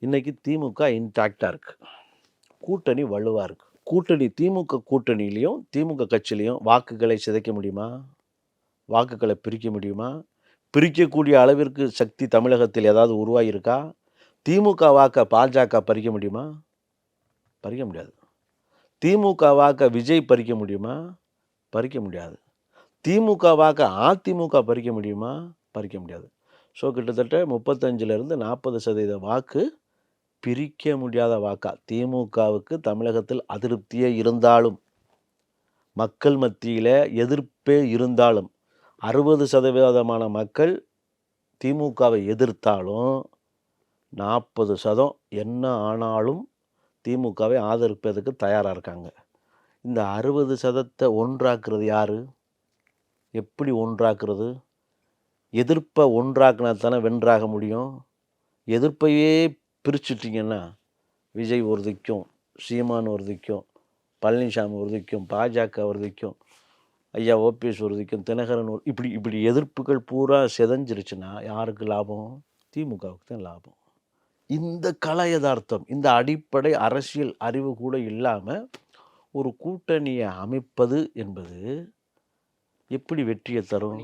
இன்னைக்கு திமுக இன்டாக்டா இருக்கு. கூட்டணி வலுவா இருக்கு. திமுக கூட்டணியிலயும், திமுக கட்சியிலயும் வாக்குகளை சிதைக்க முடியுமா? வாக்குகளை பிரிக்க முடியுமா? பிரிக்கக்கூடிய அளவிற்கு சக்தி தமிழகத்தில் ஏதாவது உருவாகியிருக்கா? திமுக வாக்க பாஜக பறிக்க முடியுமா? பறிக்க முடியாது. திமுக வாக்க விஜய் பறிக்க முடியுமா? பறிக்க முடியாது. திமுக வாக்க அதிமுக பறிக்க முடியுமா? பறிக்க முடியாது. ஸோ கிட்டத்தட்ட 35லிருந்து 40% வாக்கு பிரிக்க முடியாத வாக்கா. திமுகவுக்கு தமிழகத்தில் அதிருப்தியே இருந்தாலும், மக்கள் மத்தியில எதிர்ப்பே இருந்தாலும், 60% மக்கள் திமுகவை எதிர்த்தாலும், 40% என்ன ஆனாலும் திமுகவை ஆதரிப்பதற்கு தயாரா இருக்காங்க. இந்த 60% ஒன்றாக்குறது யாரு? எப்படி ஒன்றாக்குறது? எதிர்ப்ப ஒன்றாக்குனா தானே வென்றாக முடியும். எதிர்ப்பையே பிரிச்சுட்டீங்கன்னா, விஜய் ஒரு திக்கும், சீமான் ஒரு திக்கும், பழனிசாமி ஒரு திக்கும், பாஜக ஒரு திக்கும், ஐயா ஓபிஎஸ் ஒரு திக்கும், தினகரன் இப்படி இப்படி எதிர்ப்புகள் பூரா சிதைஞ்சிருச்சுன்னா யாருக்கு லாபம்? திமுகவுக்கு தான் லாபம். இந்த கல யதார்த்தம், இந்த அடிப்படை அரசியல் அறிவு கூட இல்லாம ஒரு கூட்டணியை அமைப்பது என்பது எப்படி வெற்றியை தரும்?